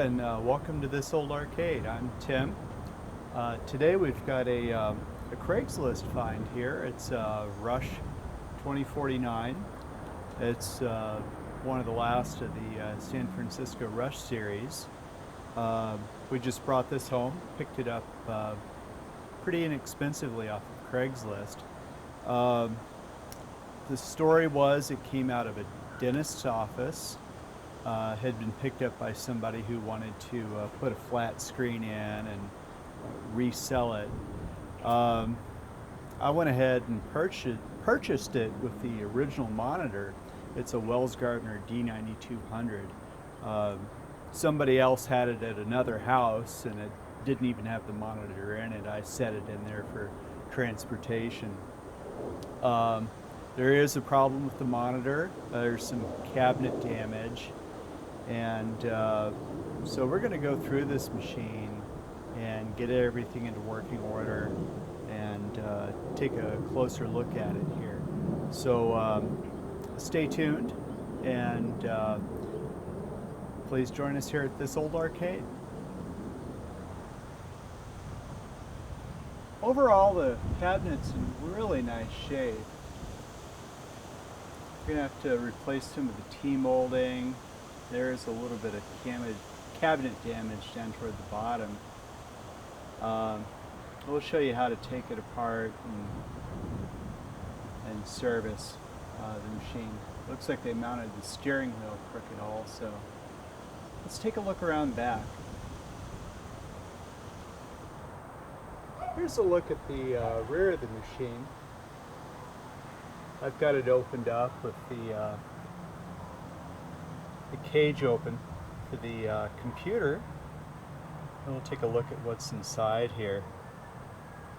and welcome to This Old Arcade. I'm Tim. Today we've got a Craigslist find here. It's Rush 2049. It's one of the last of the San Francisco Rush series. We just brought this home, picked it up pretty inexpensively off of Craigslist. The story was it came out of a dentist's office. Had been picked up by somebody who wanted to put a flat screen in and resell it. I went ahead and purchased it with the original monitor. It's a Wells Gardner D9200. Somebody else had it at another house and it didn't even have the monitor in it. I set it in there for transportation. There is a problem with the monitor. There's some cabinet damage. And so we're going to go through this machine and get everything into working order and take a closer look at it here. So stay tuned and please join us here at This Old Arcade. Overall, the cabinet's in really nice shape. We're going to have to replace some of the T-molding. There's a little bit of cabinet damage down toward the bottom. We'll show you how to take it apart and service the machine. Looks like they mounted the steering wheel crooked also. Let's take a look around back. Here's a look at the rear of the machine. I've got it opened up with the cage open for the computer, and we'll take a look at what's inside here.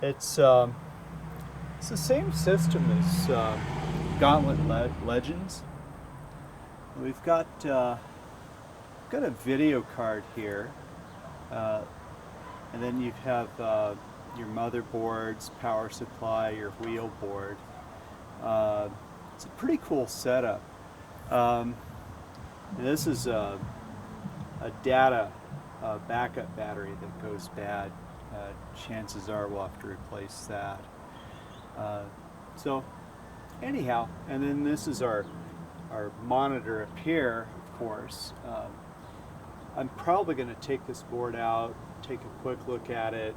It's the same system as Gauntlet Legends. We've got a video card here, and then you have your motherboards, power supply, your wheel board. It's a pretty cool setup. This is a data backup battery that goes bad. Chances are we'll have to replace that. So anyhow, and then this is our monitor up here, of course. I'm probably going to take this board out, take a quick look at it.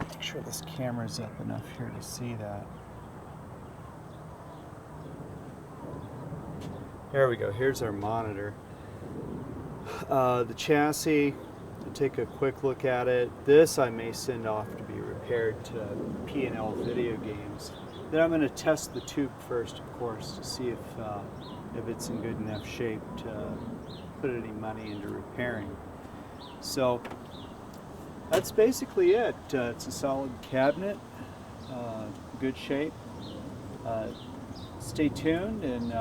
Make sure this camera's up enough here to see that. There we go, here's our monitor. The chassis, to take a quick look at it. This I may send off to be repaired to P&L Video Games. Then I'm going to test the tube first, of course, to see if it's in good enough shape to put any money into repairing. So that's basically it. It's a solid cabinet, good shape. Stay tuned and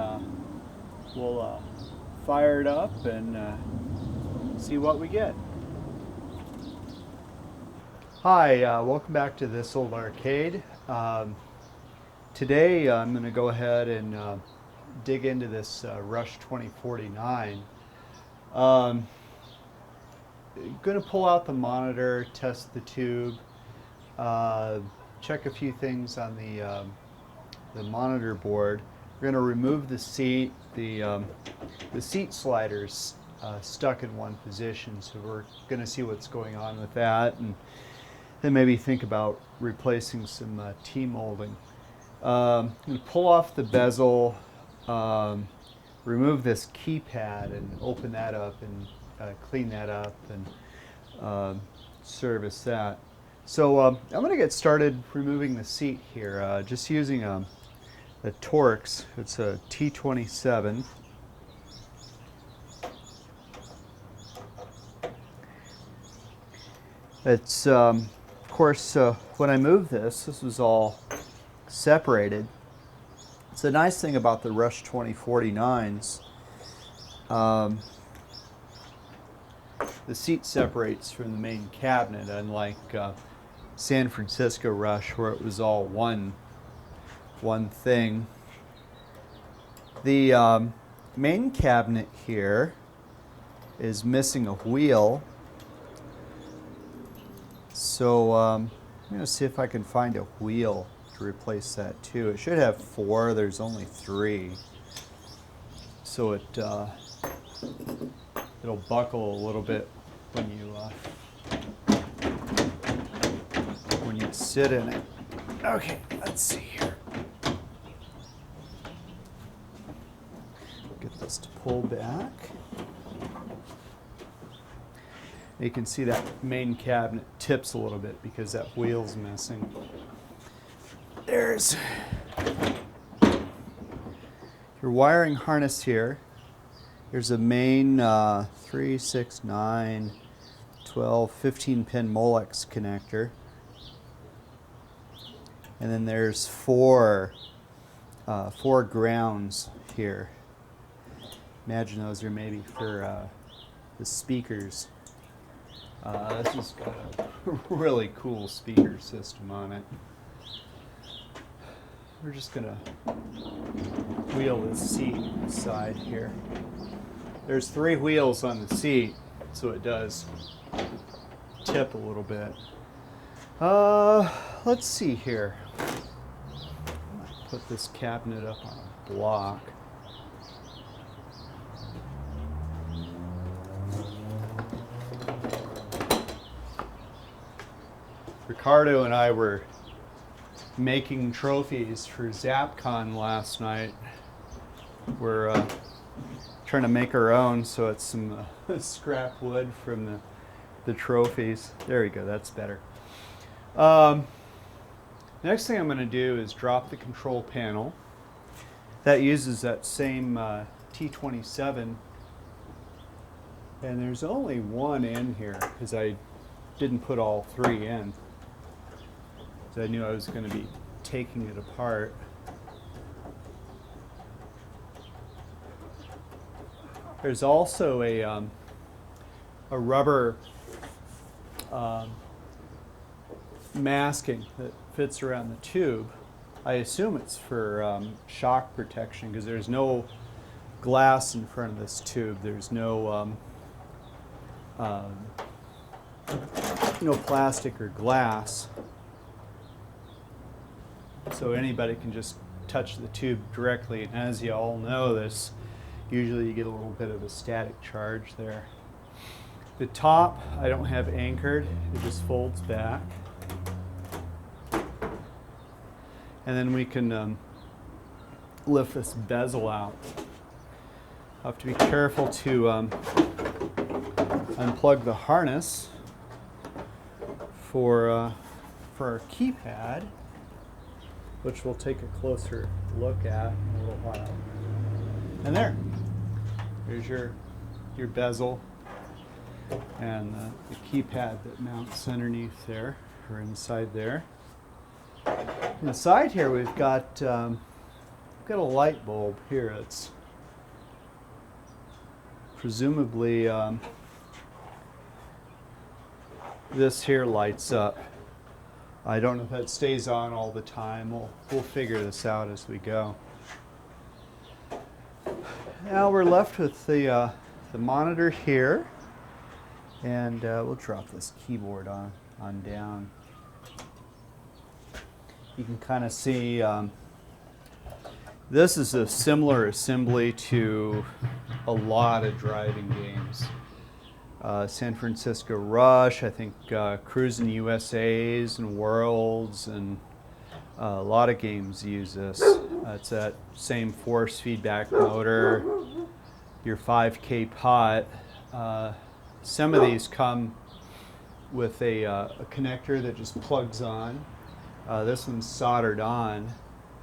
we'll fire it up and see what we get. Hi, welcome back to This Old Arcade. Today I'm going to go ahead and dig into this Rush 2049. Going to pull out the monitor, test the tube, check a few things on the monitor board. We're going to remove the seat. The seat slider's stuck in one position, so we're going to see what's going on with that, and then maybe think about replacing some T-molding. I'm going to pull off the bezel, remove this keypad, and open that up and clean that up and service that. So I'm going to get started removing the seat here, just using a Torx. It's a T27. It's, of course, when I moved this was all separated. It's a nice thing about the Rush 2049s. The seat separates from the main cabinet, unlike San Francisco Rush, where it was all one thing. The main cabinet here is missing a wheel. So I'm going to see if I can find a wheel to replace that too. It should have 4, there's only 3. So it'll buckle a little bit when you sit in it. Okay, let's see here. Get this to pull back. You can see that main cabinet tips a little bit because that wheel's missing. There's your wiring harness here. There's a main 3, 6, 9, 12, 15 pin Molex connector. And then there's 4 grounds here. Imagine those are maybe for the speakers. This has got a really cool speaker system on it. We're just going to wheel the seat aside here. There's 3 wheels on the seat, so it does tip a little bit. Let's see here. I'm going to put this cabinet up on a block. Ricardo and I were making trophies for ZapCon last night. We're trying to make our own, so it's some scrap wood from the trophies. There we go, that's better. Next thing I'm going to do is drop the control panel. That uses that same T27, and there's only 1 in here because I didn't put all 3 in. I knew I was going to be taking it apart. There's also a rubber masking that fits around the tube. I assume it's for shock protection because there's no glass in front of this tube. There's no plastic or glass. So anybody can just touch the tube directly, and as you all know, this usually you get a little bit of a static charge there. The top I don't have anchored, it just folds back. And then we can lift this bezel out. I have to be careful to unplug the harness for our keypad, which we'll take a closer look at in a little while. And there's your bezel and the keypad that mounts underneath there, or inside there. Inside here we've got a light bulb here. It's presumably this here lights up. I don't know if that stays on all the time. We'll figure this out as we go. Now we're left with the monitor here, and we'll drop this keyboard on down. You can kind of see this is a similar assembly to a lot of driving games. San Francisco Rush, I think Cruising USA's and Worlds, and a lot of games use this. It's that same force feedback motor, your 5K pot. Some of these come with a connector that just plugs on. This one's soldered on,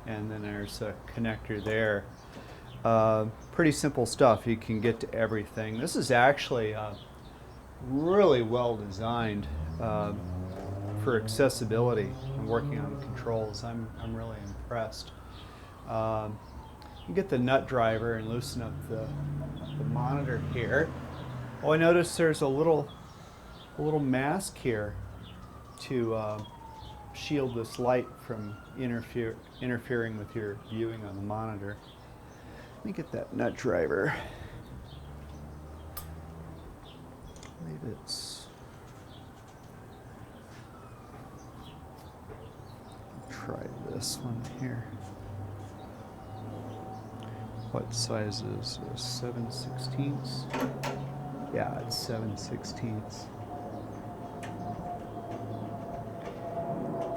and then there's a connector there. Pretty simple stuff. You can get to everything. This is actually really well designed for accessibility and working on controls. I'm really impressed. You get the nut driver and loosen up the monitor here. Oh, I noticed there's a little mask here to shield this light from interfering with your viewing on the monitor. Let me get that nut driver. believe it's, try this one here. What size is this? 7/16? Yeah, it's 7/16.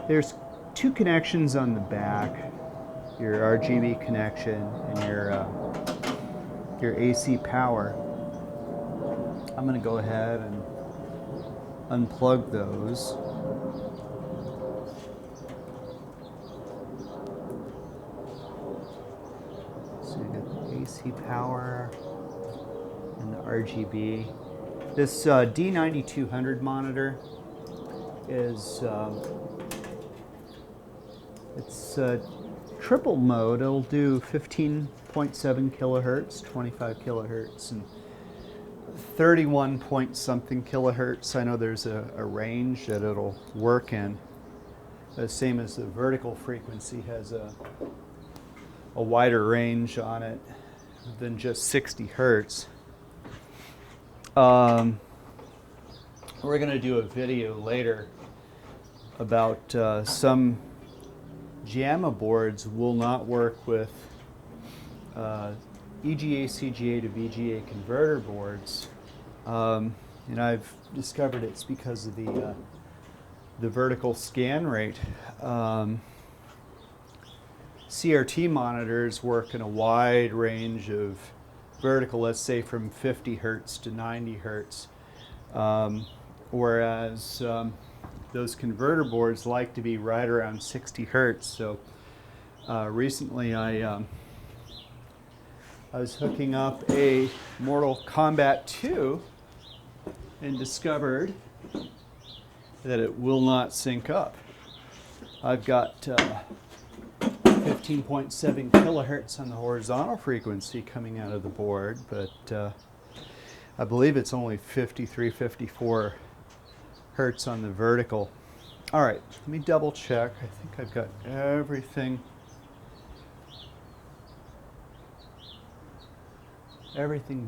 There's two connections on the back, your RGB connection and your AC power. I'm going to go ahead and unplug those. So you get the AC power and the RGB. This D9200 monitor is it's triple mode. It'll do 15.7 kilohertz, 25 kilohertz, and 31 point something kilohertz. I know there's a range that it'll work in. The same as the vertical frequency has a wider range on it than just 60 hertz. We're going to do a video later about some JAMA boards will not work with EGA, CGA to VGA converter boards. And I've discovered it's because of the vertical scan rate. CRT monitors work in a wide range of vertical, let's say from 50 hertz to 90 hertz, whereas those converter boards like to be right around 60 hertz. So recently I was hooking up a Mortal Kombat 2 and discovered that it will not sync up. I've got 15.7 kilohertz on the horizontal frequency coming out of the board, but I believe it's only 53, 54 hertz on the vertical. All right, let me double check. I think I've got everything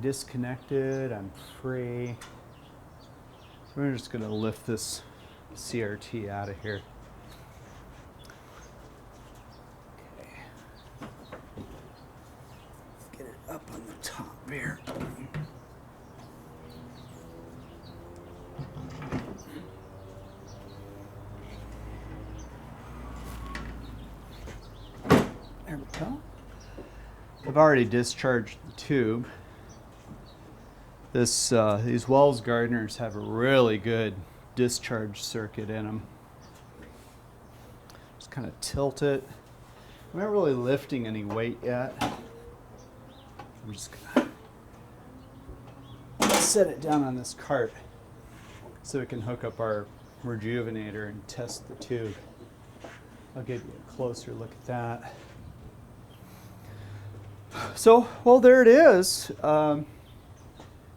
disconnected. I'm free. We're just going to lift this CRT out of here. Okay. Let's get it up on the top here. There we go. I've already discharged the tube. These Wells Gardners have a really good discharge circuit in them. Just kind of tilt it. I'm not really lifting any weight yet. I'm just gonna set it down on this cart so we can hook up our rejuvenator and test the tube. I'll give you a closer look at that. So, well, there it is.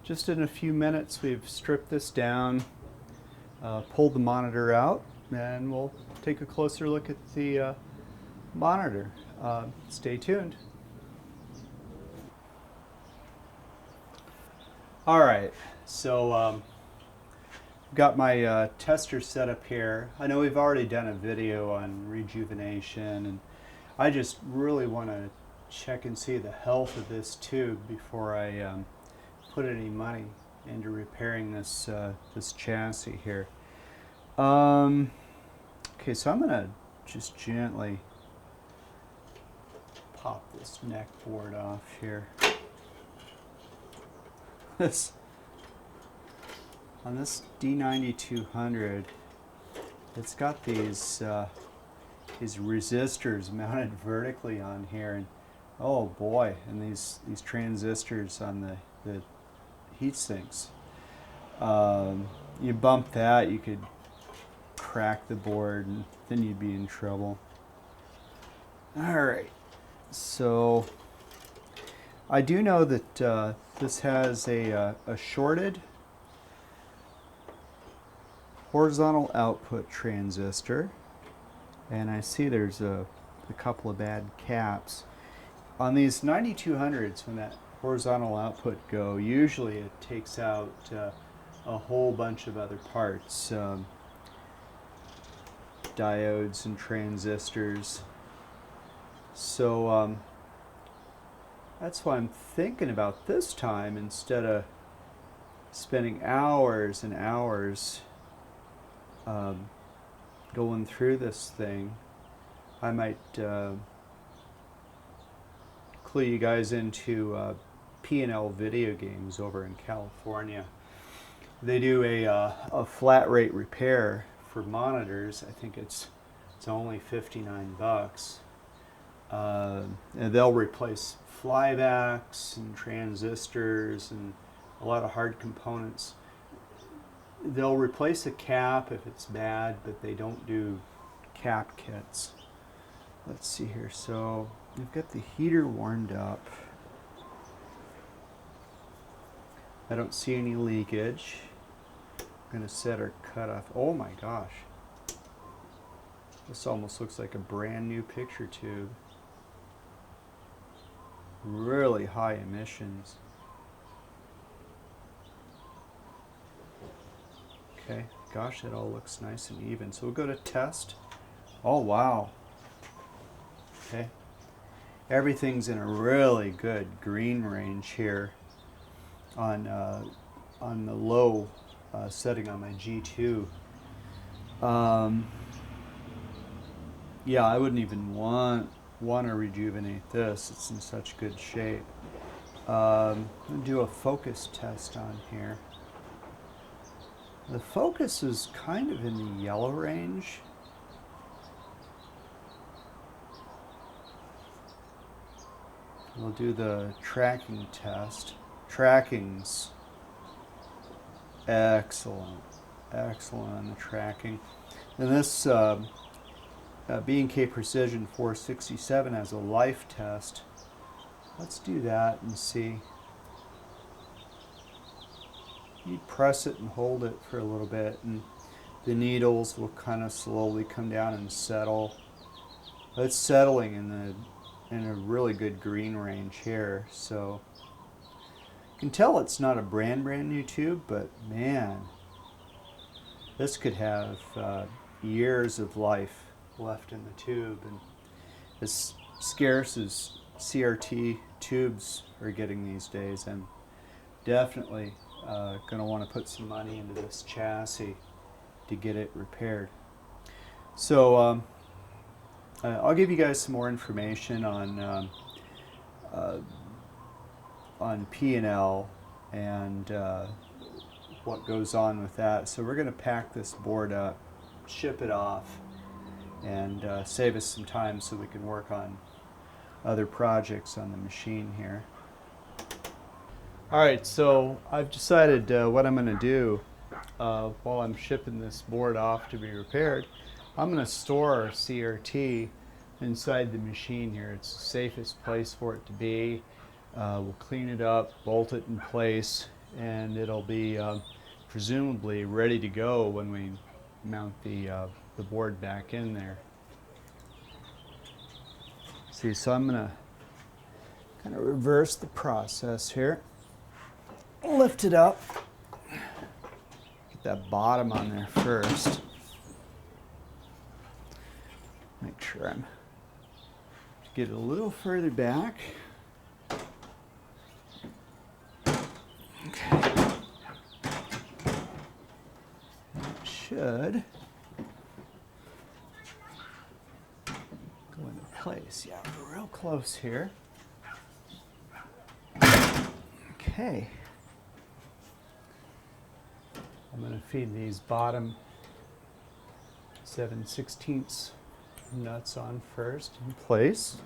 Just in a few minutes, we've stripped this down, pulled the monitor out, and we'll take a closer look at the monitor. Stay tuned. All right, so I've got my tester set up here. I know we've already done a video on rejuvenation, and I just really want to check and see the health of this tube before I put any money into repairing this this chassis here. Okay, so I'm gonna just gently pop this neck board off here. On this D9200, it's got these resistors mounted vertically on here, and oh boy, and these transistors on the heat sinks. You bump that, you could crack the board, and then you'd be in trouble. All right, so I do know that this has a shorted horizontal output transistor, and I see there's a couple of bad caps. On these 9200s, when that horizontal output go, usually it takes out a whole bunch of other parts, diodes and transistors. So that's why I'm thinking about this time, instead of spending hours and hours going through this thing, I might clue you guys into P&L video games over in California. They do a flat rate repair for monitors. I think it's only 59 bucks. And they'll replace flybacks and transistors and a lot of hard components. They'll replace a cap if it's bad, but they don't do cap kits. Let's see here. So we've got the heater warmed up. I don't see any leakage. I'm going to set our cutoff. Oh my gosh. This almost looks like a brand new picture tube. Really high emissions. Okay, gosh, it all looks nice and even. So we'll go to test. Oh wow. Okay. Everything's in a really good green range here on the low setting on my G2. Yeah, I wouldn't even want to rejuvenate this. It's in such good shape. I'm going to do a focus test on here. The focus is kind of in the yellow range. We'll do the tracking test. Tracking's excellent. Excellent on the tracking. And this B&K Precision 467 has a life test. Let's do that and see. You press it and hold it for a little bit, and the needles will kind of slowly come down and settle. It's settling in a really good green range here, so you can tell it's not a brand new tube, but man, this could have years of life left in the tube. And as scarce as CRT tubes are getting these days, I'm definitely going to want to put some money into this chassis to get it repaired. So I'll give you guys some more information on P&L and what goes on with that. So we're going to pack this board up, ship it off, and save us some time so we can work on other projects on the machine here. Alright, so I've decided what I'm going to do while I'm shipping this board off to be repaired. I'm going to store our CRT inside the machine here. It's the safest place for it to be. We'll clean it up, bolt it in place, and it'll be presumably ready to go when we mount the board back in there. See, so I'm going to kind of reverse the process here. Lift it up. Get that bottom on there first. Make sure I'm get it a little further back. Okay. That should go into place. Yeah, we're real close here. Okay. I'm going to feed these bottom 7/16 nuts on first in place.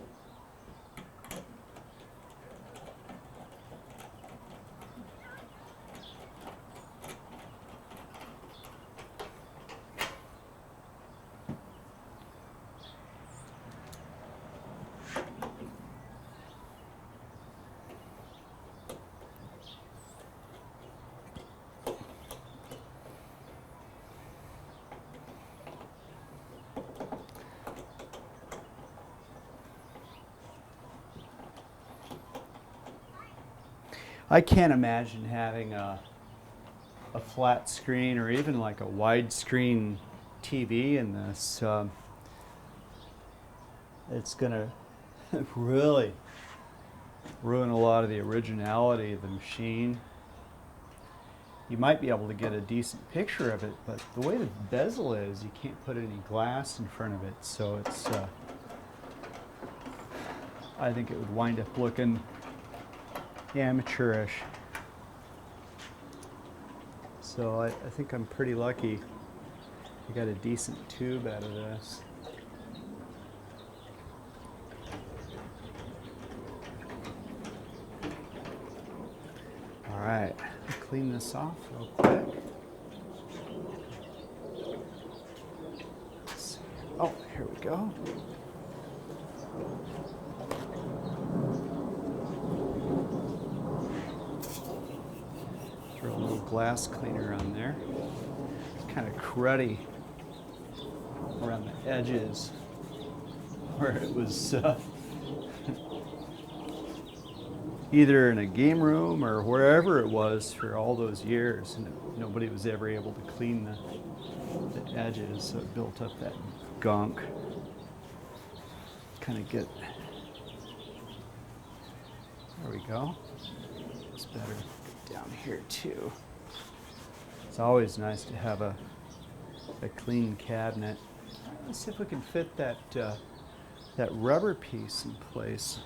I can't imagine having a a flat screen or even like a widescreen TV in this, it's going to really ruin a lot of the originality of the machine. You might be able to get a decent picture of it, but the way the bezel is, you can't put any glass in front of it, so it's, I think it would wind up looking amateurish. So I think I'm pretty lucky I got a decent tube out of this. All right, clean this off real quick. Let's see. Oh, here we go. Throw a little glass cleaner on there. It's kind of cruddy around the edges where it was either in a game room or wherever it was for all those years, and nobody was ever able to clean the edges, so it built up that gunk. Kind of get, there we go. It's better down here too. It's always nice to have a clean cabinet. Let's see if we can fit that that rubber piece in place.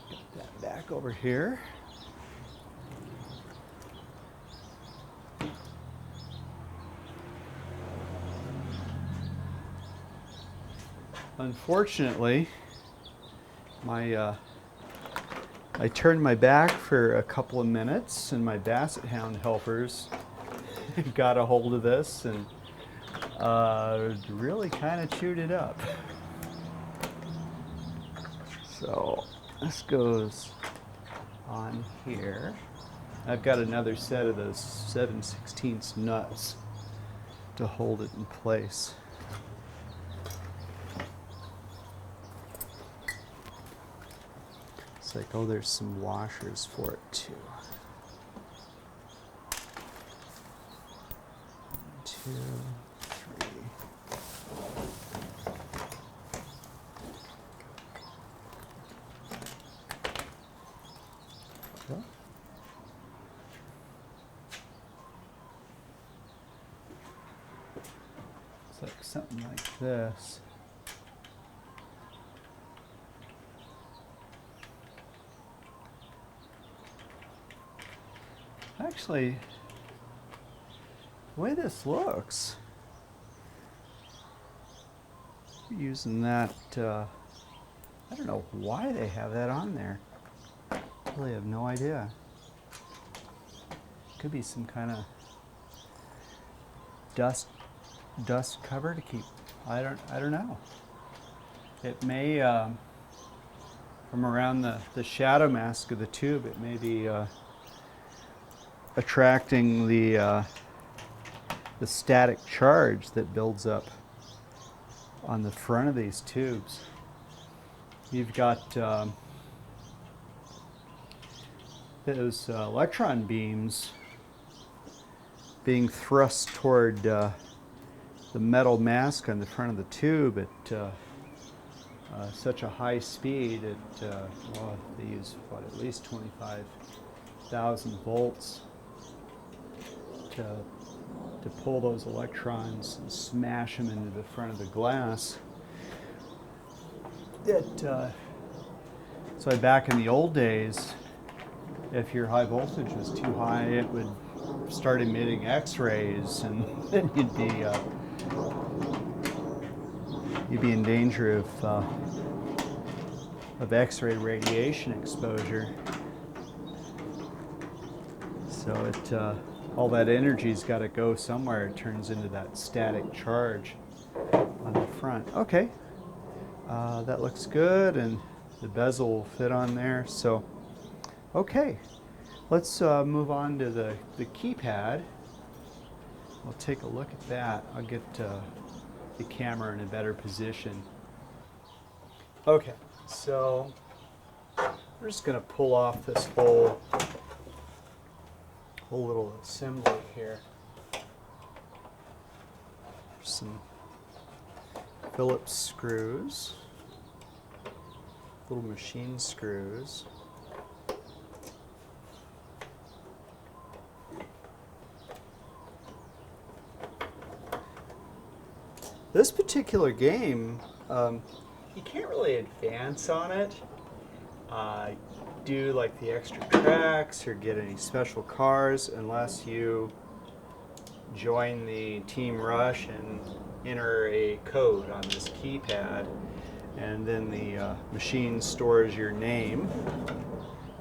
Get that back over here. Unfortunately, I turned my back for a couple of minutes, and my Basset Hound helpers got a hold of this and really kind of chewed it up. So this goes on here. I've got another set of those 7/16 nuts to hold it in place. It's like, oh, there's some washers for it too. 1, 2, 3. Go. It's like something like this. Actually, the way this looks, using that, I don't know why they have that on there. I really have no idea. Could be some kind of dust cover to keep. I don't know. It may, from around the shadow mask of the tube, it may be attracting the static charge that builds up on the front of these tubes. You've got those electron beams being thrust toward the metal mask on the front of the tube at such a high speed. Well, they use what, at least 25,000 volts to pull those electrons and smash them into the front of the glass. So back in the old days, if your high voltage was too high, it would start emitting X-rays, and then you'd be in danger of X-ray radiation exposure. So all that energy's got to go somewhere. It turns into that static charge on the front. Okay, that looks good, and the bezel will fit on there. So, okay, let's move on to the keypad. We'll take a look at that. I'll get the camera in a better position. Okay, so we're just going to pull off this whole whole little assembly here. Some Phillips screws, little machine screws. This particular game, you can't really advance on it, do like the extra tracks or get any special cars unless you join the Team Rush and enter a code on this keypad, and then the machine stores your name.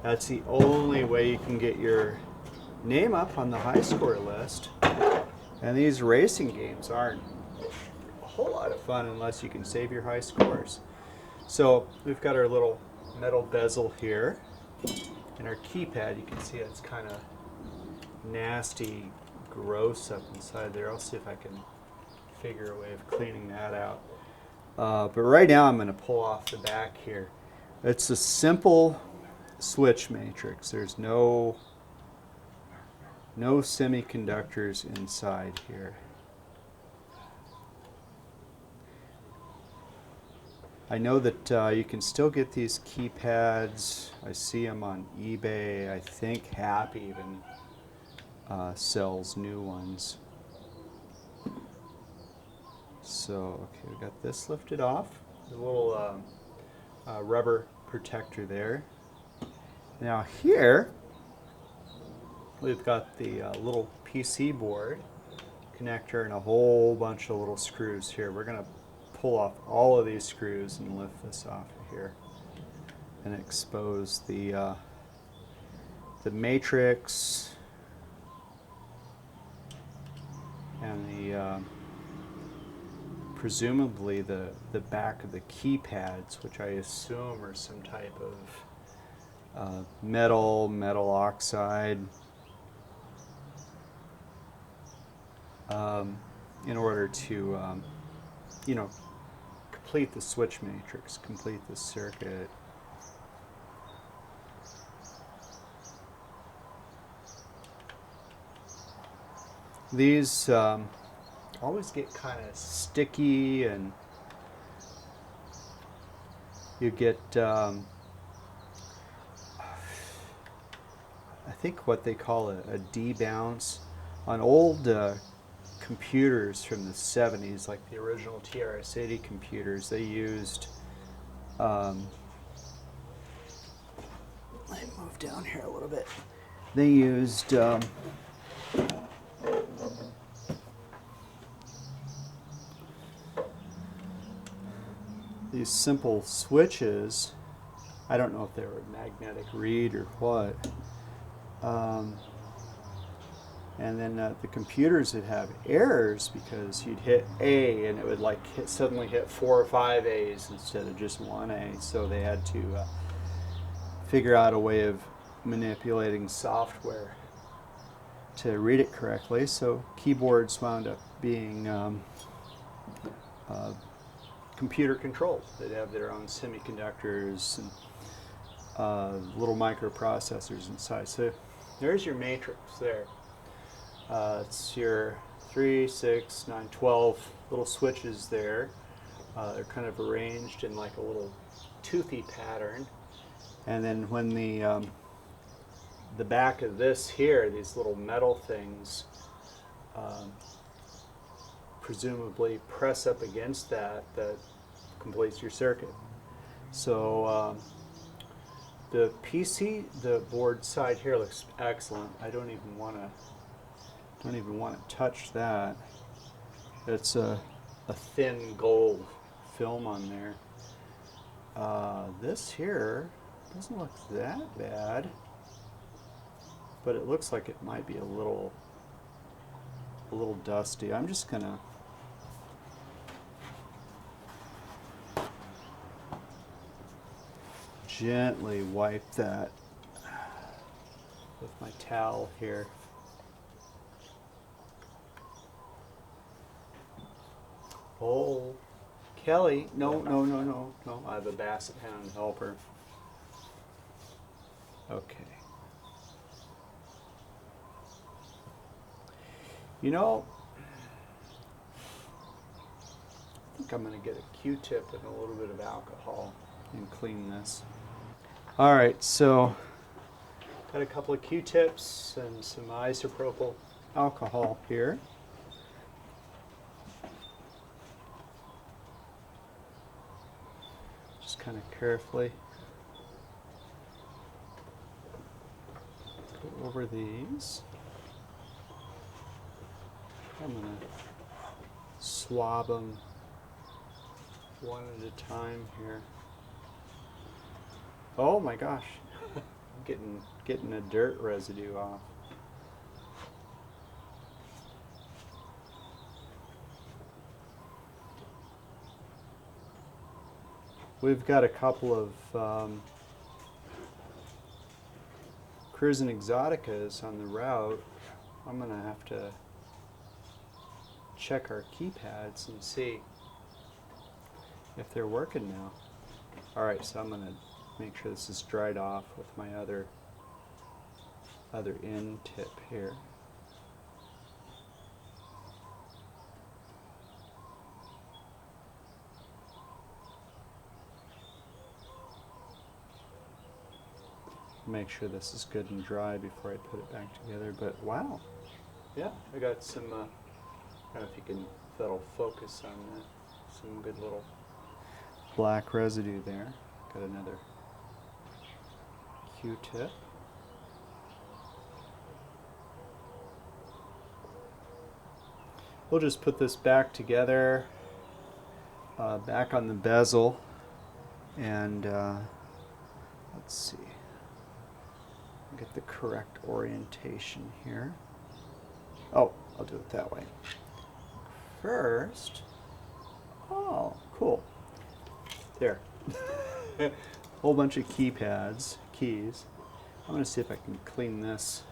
That's the only way you can get your name up on the high score list. And these racing games aren't a whole lot of fun unless you can save your high scores. So we've got our little metal bezel here, and our keypad, you can see it's kind of nasty, gross up inside there. I'll see if I can figure a way of cleaning that out. But right now I'm going to pull off the back here. It's a simple switch matrix. There's no semiconductors inside here. I know that you can still get these keypads. I see them on eBay. I think Happy even sells new ones. So, okay, we got this lifted off. The little rubber protector there. Now here, we've got the little PC board connector and a whole bunch of little screws here. We're going to pull off all of these screws and lift this off of here and expose the matrix and the presumably the back of the keypads, which I assume are some type of metal oxide, in order to you know, complete the switch matrix, complete the circuit. These always get kind of sticky, and you get, I think what they call a debounce. On old computers from the 70s, like the original TRS-80 computers, they used, let me move down here a little bit. They used these simple switches. I don't know if they were magnetic reed or what. And then the computers would have errors because you'd hit A and it would like suddenly hit 4 or 5 A's instead of just 1 A. So they had to figure out a way of manipulating software to read it correctly. So keyboards wound up being computer controlled. They'd have their own semiconductors and little microprocessors inside. So there's your matrix there. It's your 3, 6, 9, 12 little switches there. They're kind of arranged in like a little toothy pattern. And then when the back of this here, these little metal things, presumably press up against that completes your circuit. So the PC, the board side here looks excellent. I don't even want to touch that. It's a thin gold film on there. This here doesn't look that bad, but it looks like it might be a little dusty. I'm just gonna gently wipe that with my towel here. Oh, Kelly, no, I have a basset hound helper. Okay. You know, I think I'm going to get a Q-tip and a little bit of alcohol and clean this. All right, so got a couple of Q-tips and some isopropyl alcohol here. Just kind of carefully go over these. I'm going to swab them one at a time here. Oh my gosh, getting a dirt residue off. We've got a couple of Cruisin' Exoticas on the route. I'm going to have to check our keypads and see if they're working now. All right, so I'm going to make sure this is dried off with my other end tip here. Make sure this is good and dry before I put it back together. But wow, yeah, I got some. I don't know if that'll focus on that. Some good little black residue there. Got another Q-tip. We'll just put this back together, back on the bezel, and let's see. Get the correct orientation here. Oh, I'll do it that way. First, oh, cool. There. Whole bunch of keys. I'm going to see if I can clean this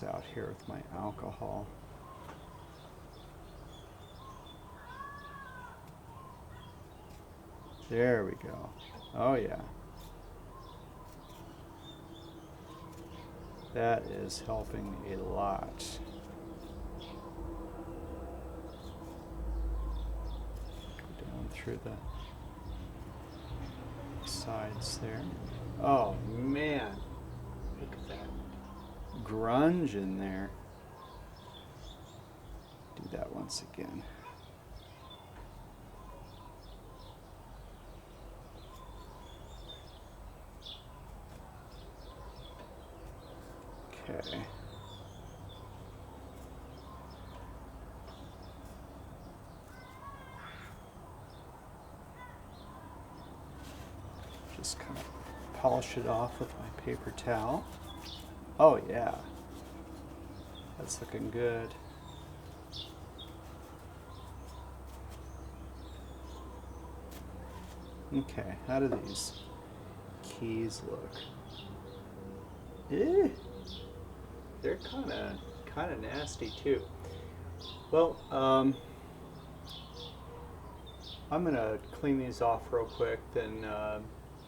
out here with my alcohol. There we go. Oh yeah. That is helping a lot. Go down through the sides there. Oh man, look at that grunge in there. Do that once again. Okay. Just kind of polish it off with my paper towel. Oh yeah, that's looking good. Okay, how do these keys look? They're kind of nasty too. Well, I'm gonna clean these off real quick, then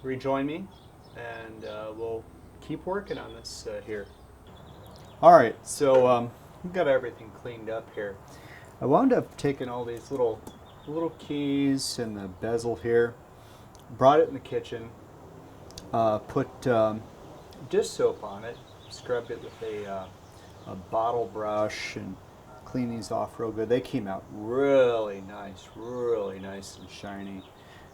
rejoin me, and we'll keep working on this here. All right, so we've got everything cleaned up here. I wound up taking all these little keys and the bezel here, brought it in the kitchen, put dish soap on it, scrubbed it with a bottle brush, and cleaned these off real good. They came out really nice and shiny.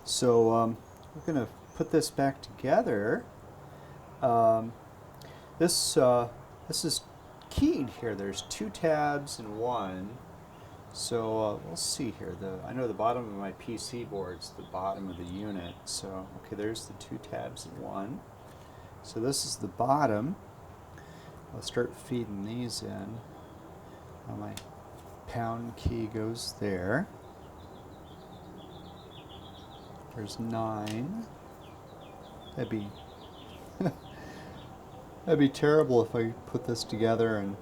So we're gonna put this back together. This is keyed here. There's 2 tabs and 1. So we'll see here. I know the bottom of my PC board's the bottom of the unit. So okay, there's the 2 tabs and 1. So this is the bottom. I'll start feeding these in. Now my pound key goes there. There's 9. That'd be that'd be terrible if I put this together and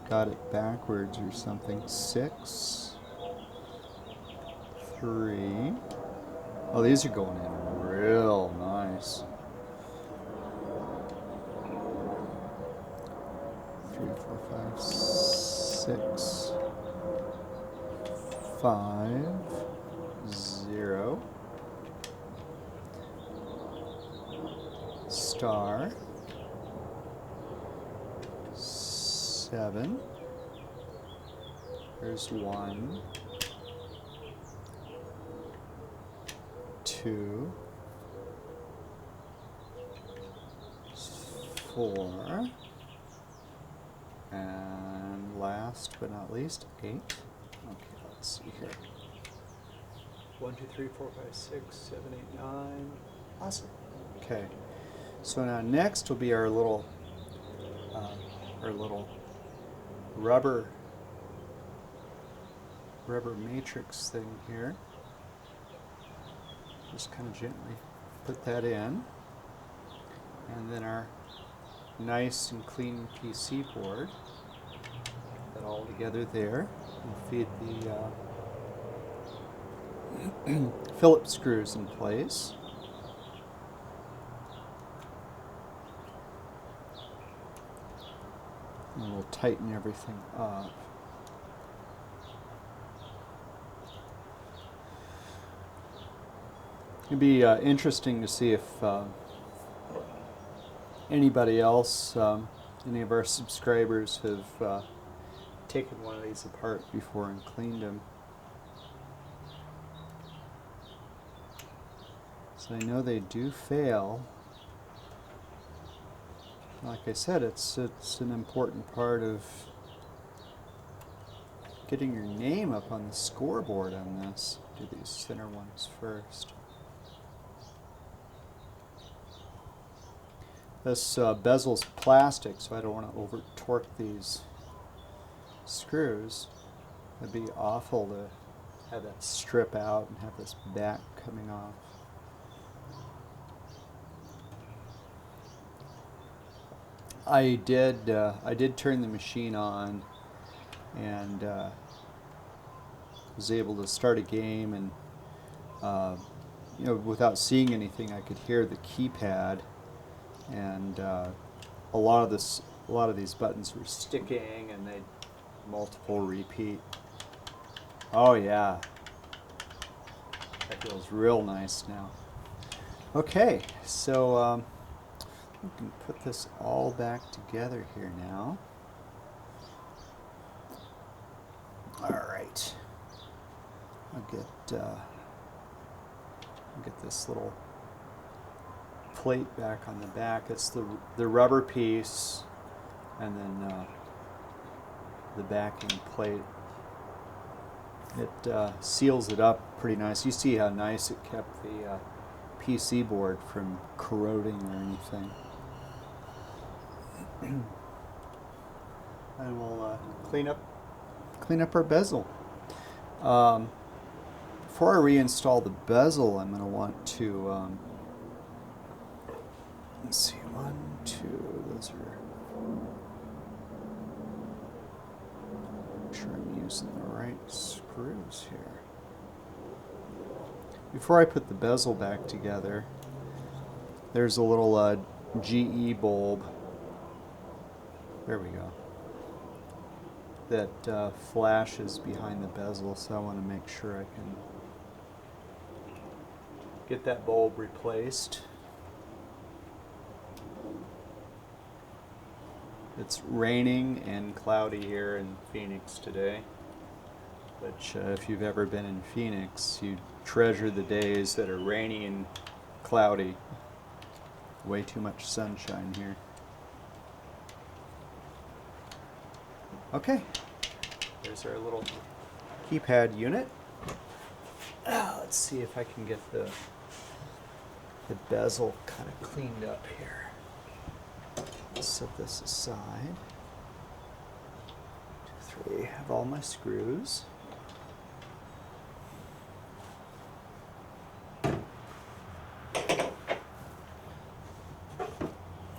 got it backwards or something. 6, 3. Oh, these are going in real nice. 3, 4, 5, 6, 5, 0, star, 7, there's 1, 2, 4, and last but not least, 8. Okay, let's see here. 1, 2, 3, 4, 5, 6, 7, 8, 9. Awesome. Okay. So now next will be our little rubber matrix thing here. Just kind of gently put that in, and then our nice and clean PC board. Put that all together there, and feed the Phillips screws in place. And we'll tighten everything up. It'd be interesting to see if anybody else, any of our subscribers, have taken one of these apart before and cleaned them. So I know they do fail. Like I said, it's an important part of getting your name up on the scoreboard on this. Do these thinner ones first. This bezel's plastic, so I don't want to over torque these screws. It'd be awful to have that strip out and have this back coming off. I did turn the machine on and was able to start a game, and you know, without seeing anything, I could hear the keypad, and a lot of these buttons were sticking, and they multiple repeat. Oh yeah, that feels real nice now. Okay, so we can put this all back together here now. All right, I'll get this little plate back on the back. It's the rubber piece, and then the backing plate. It seals it up pretty nice. You see how nice it kept the PC board from corroding or anything. And we'll clean up our bezel. Before I reinstall the bezel, I'm going to want to let's see, 1, 2. Those are. Make sure I'm using the right screws here. Before I put the bezel back together, there's a little GE bulb. There we go. That flashes behind the bezel, so I want to make sure I can get that bulb replaced. It's raining and cloudy here in Phoenix today, which if you've ever been in Phoenix, you treasure the days that are rainy and cloudy. Way too much sunshine here. Okay, there's our little keypad unit. Let's see if I can get the bezel kind of cleaned up here. Let's set this aside. 2, 3, have all my screws.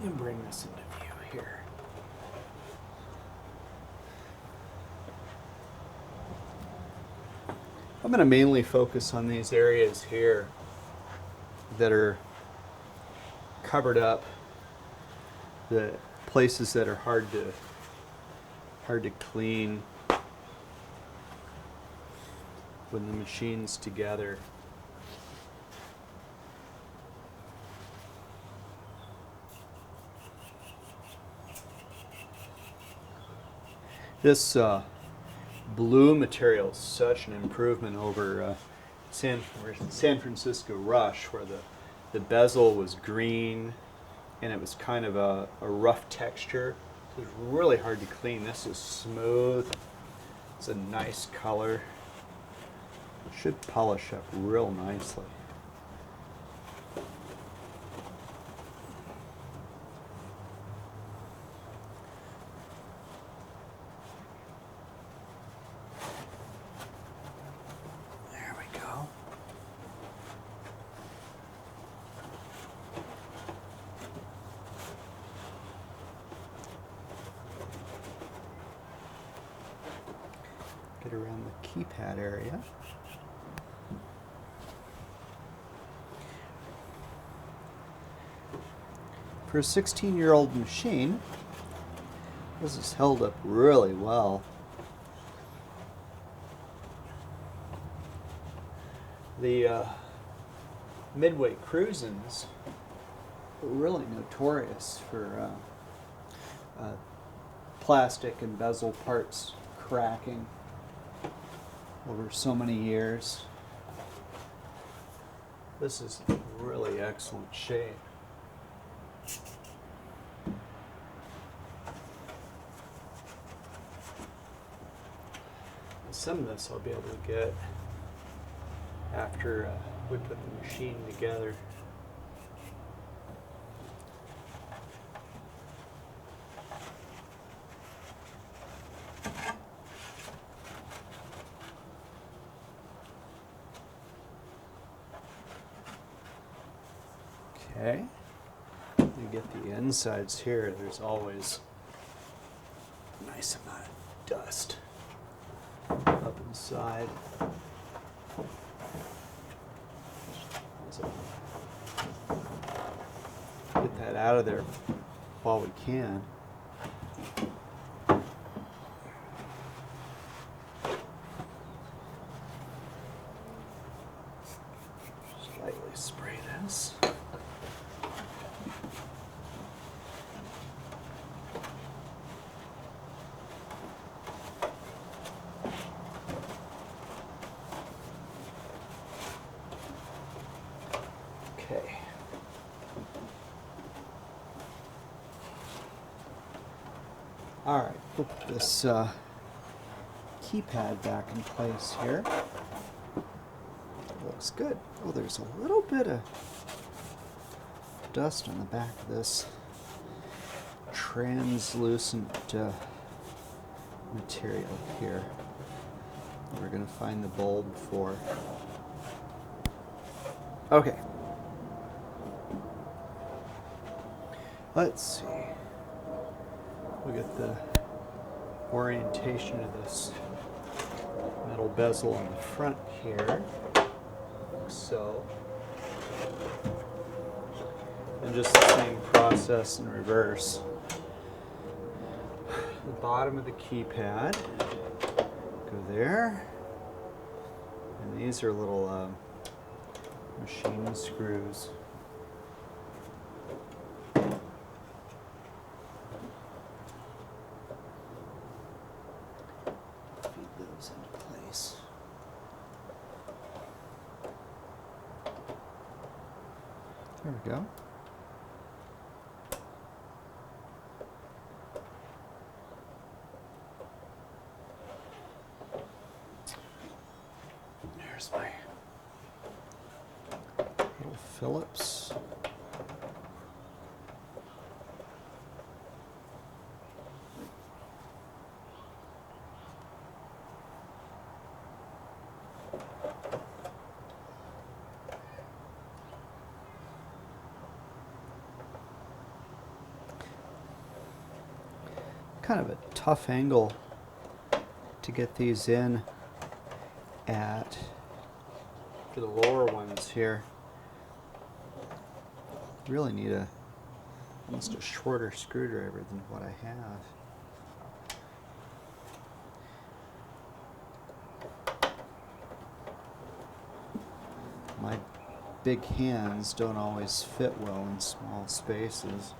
And bring this into view here. I'm going to mainly focus on these areas here that are covered up, the places that are hard to hard to clean when the machine's together. This blue material is such an improvement over San Francisco Rush, where the bezel was green and it was kind of a rough texture. It was really hard to clean. This is smooth. It's a nice color. It should polish up real nicely. There we go. Get around the keypad area. For a 16-year-old machine, this is held up really well. The Midway Cruisins were really notorious for plastic and bezel parts cracking over so many years. This is in really excellent shape. Some of this I'll be able to get after we put the machine together. Okay, you get the insides here. There's always a nice amount of dust up inside. So get that out of there while we can. Slightly spray this. Okay. All right, put this keypad back in place here. Looks good. Oh, there's a little bit of dust on the back of this translucent material here. We're going to find the bulb for. Okay. Let's see. We'll get the orientation of this metal bezel on the front here, like so. And just the same process in reverse. The bottom of the keypad, go there. And these are little machine screws. Into place. There we go. There's my little Phillips. Kind of a tough angle to get these in at for the lower ones here. Really need almost a shorter screwdriver than what I have. My big hands don't always fit well in small spaces.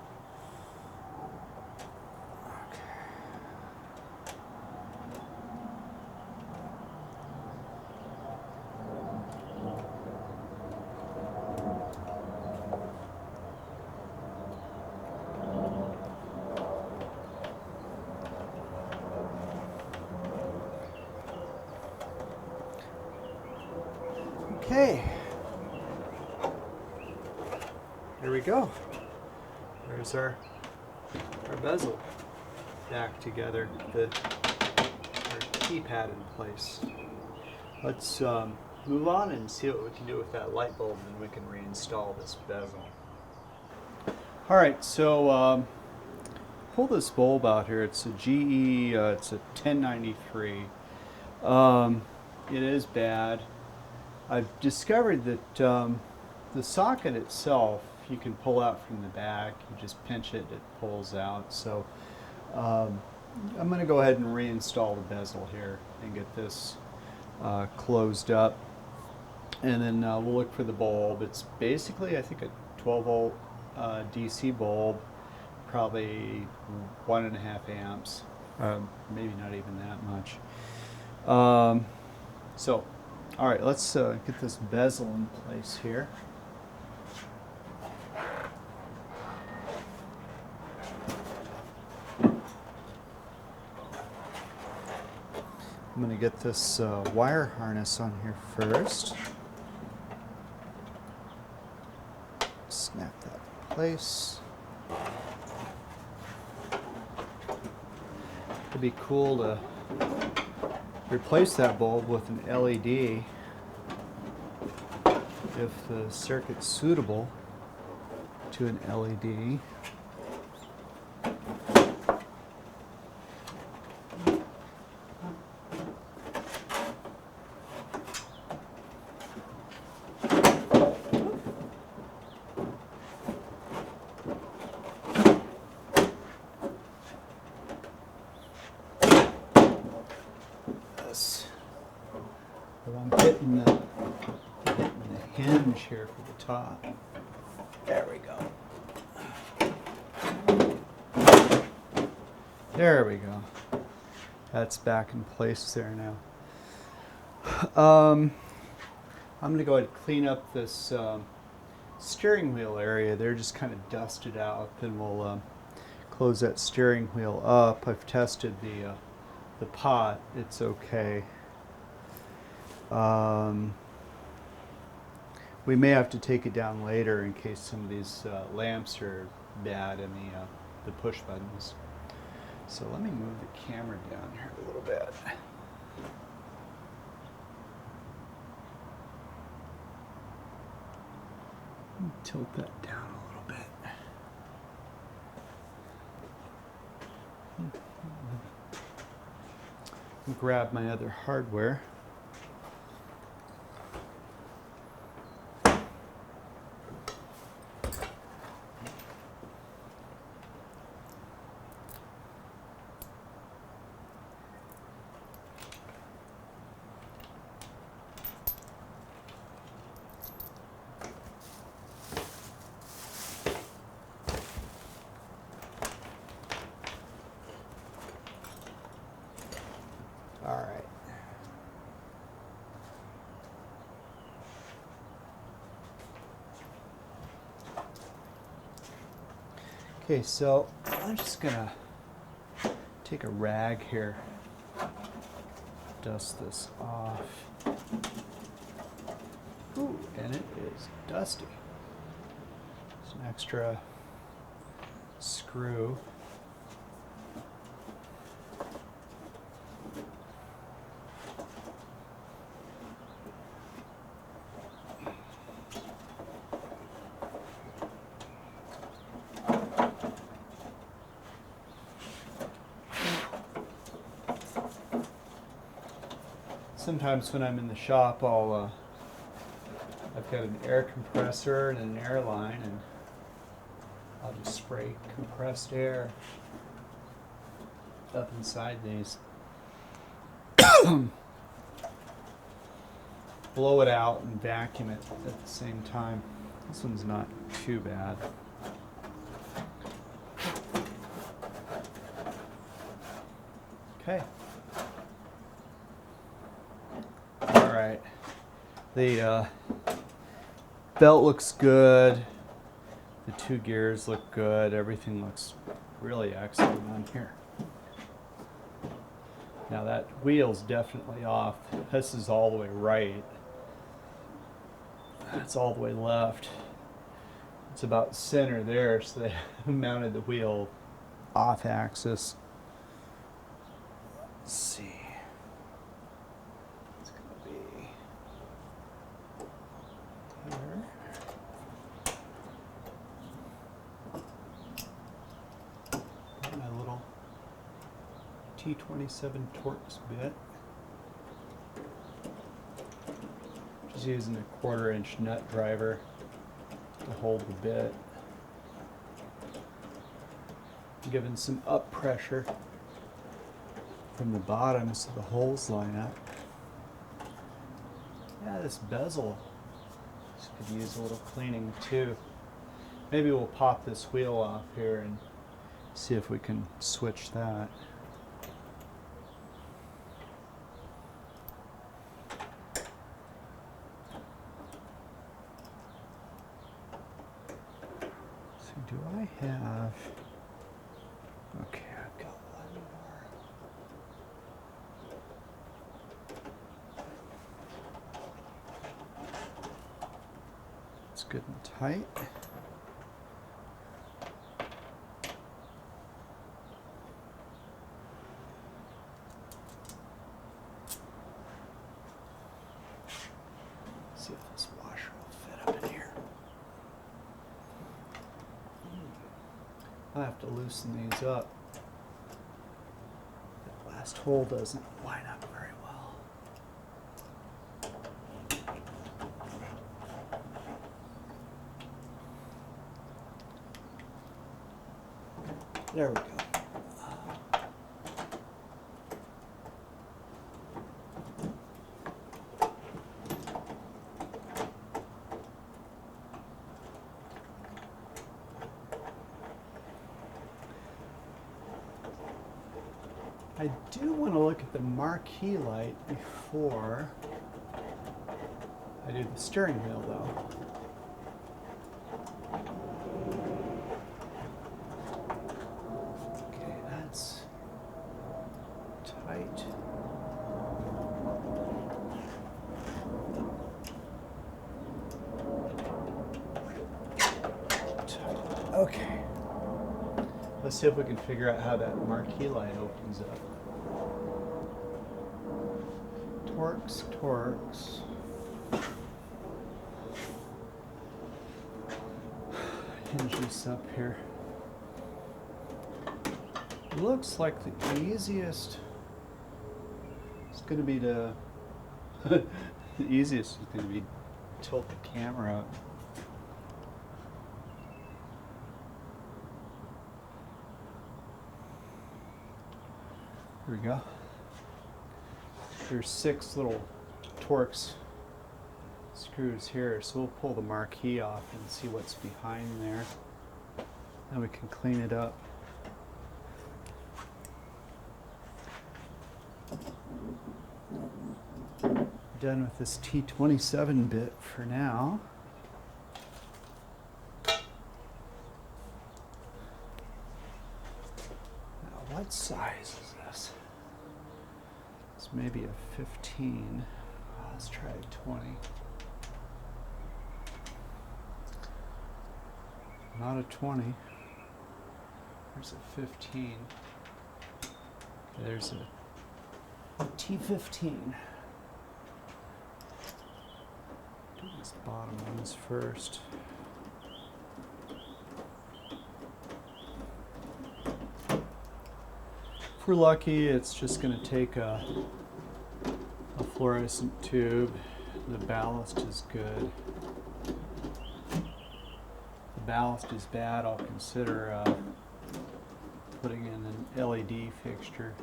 Okay, here we go. There's our bezel back together, our keypad in place. Let's move on and see what we can do with that light bulb, and we can reinstall this bezel. All right, so pull this bulb out here. It's a GE, it's a 1093. It is bad. I've discovered that the socket itself you can pull out from the back. You just pinch it, it pulls out. So I'm going to go ahead and reinstall the bezel here and get this closed up. And then we'll look for the bulb. It's basically, I think, a 12 volt DC bulb, probably 1.5 amps, maybe not even that much. All right, let's get this bezel in place here. I'm going to get this wire harness on here first. Snap that in place. It'd be cool to replace that bulb with an LED if the circuit's suitable to an LED. I'm hitting the hinge here for the top. There we go. There we go. That's back in place there now. I'm going to go ahead and clean up this steering wheel area. They're just kind of dusted out. Then we'll close that steering wheel up. I've tested the pot. It's okay. We may have to take it down later in case some of these lamps are bad in the push buttons. So let me move the camera down here a little bit. Tilt that down a little bit. Grab my other hardware. All right. Okay, so I'm just gonna take a rag here, dust this off. Ooh, and it is dusty. There's an extra screw. Sometimes when I'm in the shop, I've got an air compressor and an air line, and I'll just spray compressed air up inside these. blow it out and vacuum it at the same time. This one's not too bad. Okay. All right. The belt looks good. The two gears look good. Everything looks really excellent on here. Now that wheel's definitely off. This is all the way right. That's all the way left. It's about center there, so they mounted the wheel off axis. Let's see. It's gonna be here. My little T27 Torx bit. Just using a 1/4-inch nut driver to hold the bit. Giving some up pressure from the bottom so the holes line up. Yeah, this bezel could use a little cleaning too. Maybe we'll pop this wheel off here and see if we can switch that. So do I have... Okay, I've got one more. It's good and tight. See if this washer will fit up in here. I'll have to loosen these up. That last hole doesn't line up very well. There we go. I do want to look at the marquee light before I do the steering wheel, though. Okay, that's tight. Okay. Let's see if we can figure out how that marquee light opens up. Torx. Hinge this up here. Looks like the easiest is going to be to the easiest is going to be tilt the camera up. Here we go. There's 6 little Torx screws here, so we'll pull the marquee off and see what's behind there. Then we can clean it up. Done with this T27 bit for now. Now, what size is this? It's maybe a 15. Let's try a 20. Not a 20. There's a 15. There's a T15. Do these bottom ones first. If we're lucky, it's just going to take a fluorescent tube. The ballast is good. If the ballast is bad, I'll consider putting in an LED fixture.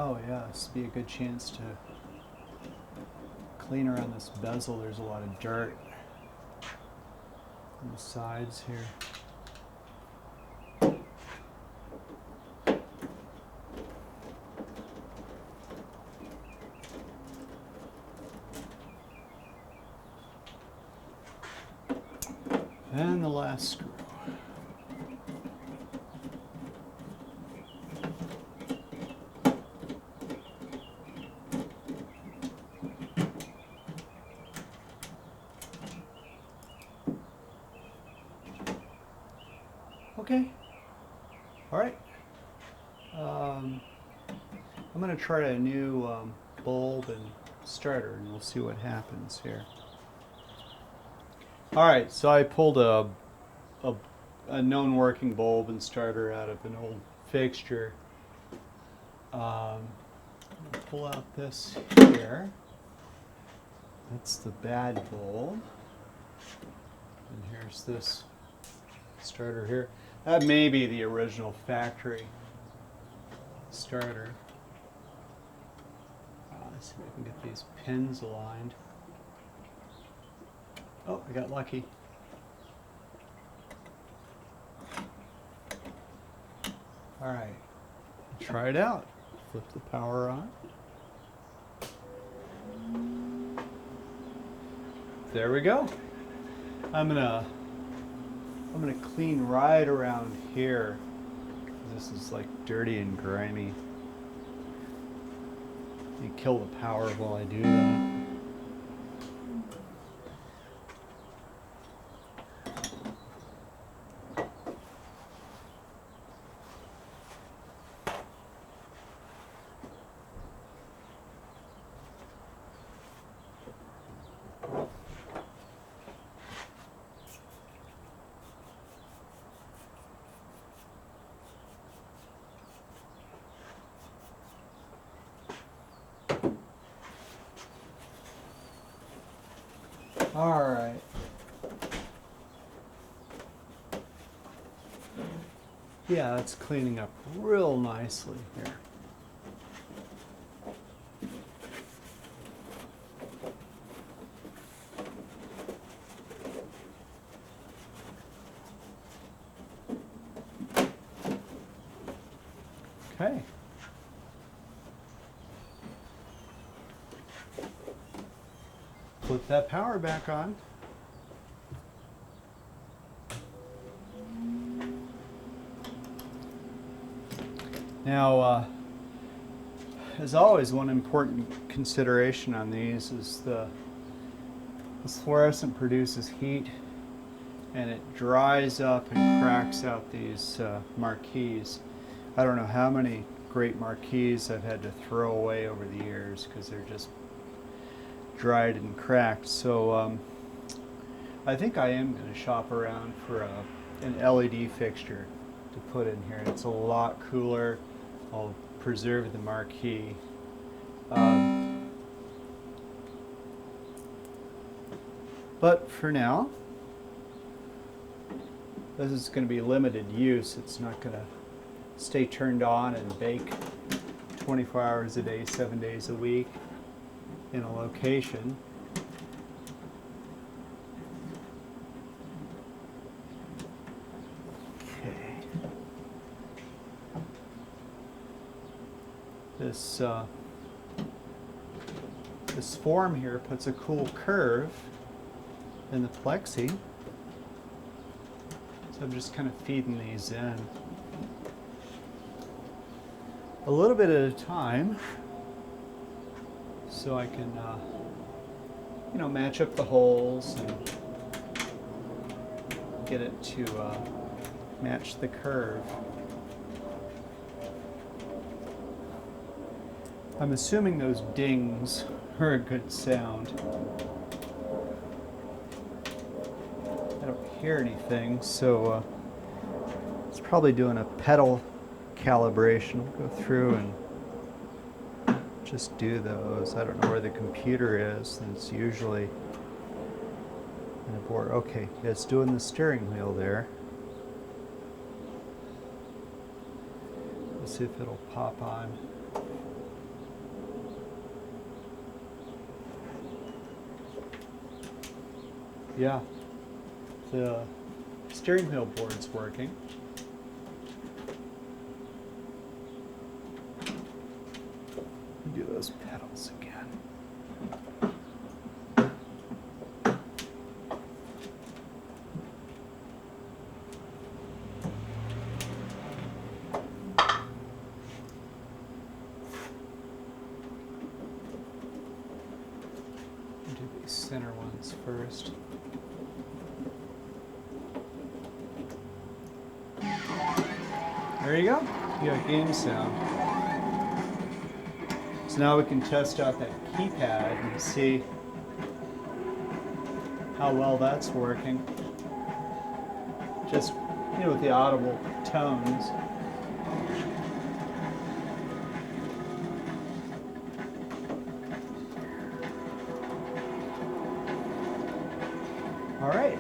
Oh yeah, this would be a good chance to clean around this bezel. There's a lot of dirt on the sides here. And the last screw. Okay. All right. I'm going to try a new bulb and starter, and we'll see what happens here. All right, so I pulled a known working bulb and starter out of an old fixture. I'll pull out this here. That's the bad bulb. And here's this starter here. That may be the original factory starter. Let's see if I can get these pins aligned. Oh, I got lucky. All right, try it out. Flip the power on. There we go. I'm gonna clean right around here. This is like dirty and grimy. You kill the power while I do that. All right. Yeah, it's cleaning up real nicely here. Okay. Flip that power back on. Now, as always, one important consideration on these is this fluorescent produces heat, and it dries up and cracks out these marquees. I don't know how many great marquees I've had to throw away over the years because they're just dried and cracked. So I think I am going to shop around for an LED fixture to put in here. It's a lot cooler. I'll preserve the marquee. But for now, this is going to be limited use. It's not going to stay turned on and bake 24 hours a day, 7 days a week in a location. Okay. This form here puts a cool curve in the plexi. So I'm just kind of feeding these in a little bit at a time, so I can, match up the holes and get it to match the curve. I'm assuming those dings are a good sound. I don't hear anything, so it's probably doing a pedal calibration. We'll go through and just do those. I don't know where the computer is, and it's usually in a board. Okay, it's doing the steering wheel there. Let's see if it'll pop on. Yeah, the steering wheel board's working. Do those pedals again. Do these center ones first. There you go. You got game sound. So now we can test out that keypad and see how well that's working. Just, you know, with the audible tones. All right.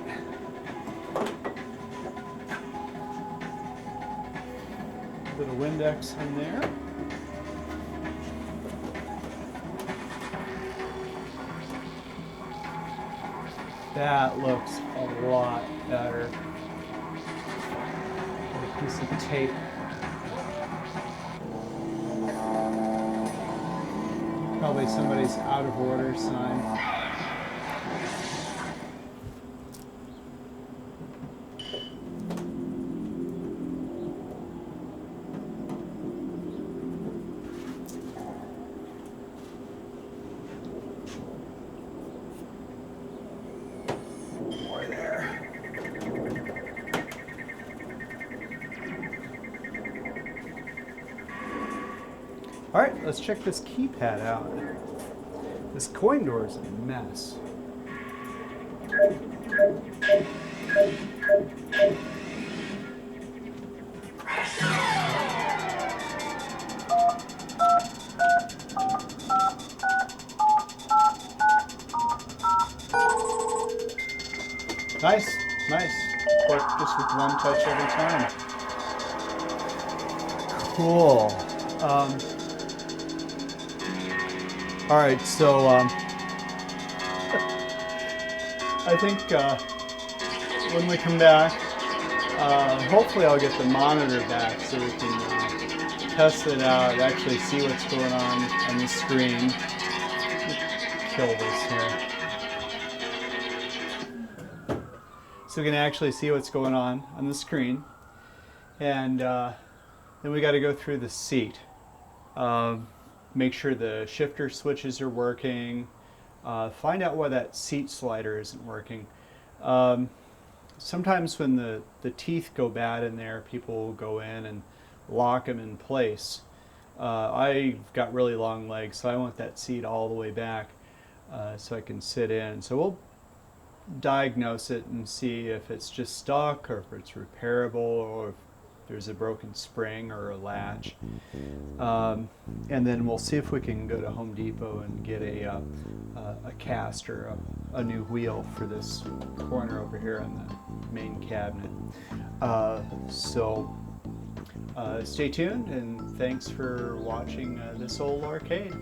Bit of Windex in there. That looks a lot better. A piece of tape. Probably somebody's out of order sign. All right, let's check this keypad out. This coin door is a mess. Nice, nice. Work just with one touch every time. Cool. All right, so I think when we come back, hopefully I'll get the monitor back so we can test it out, actually see what's going on the screen. Kill this here. So we can actually see what's going on the screen. And then we got to go through the seat. Make sure the shifter switches are working. Find out why that seat slider isn't working. Sometimes when the teeth go bad in there, people will go in and lock them in place. I've got really long legs, so I want that seat all the way back so I can sit in. So we'll diagnose it and see if it's just stuck or if it's repairable or if there's a broken spring or a latch. And then we'll see if we can go to Home Depot and get a cast or a new wheel for this corner over here on the main cabinet. So stay tuned, and thanks for watching this old arcade.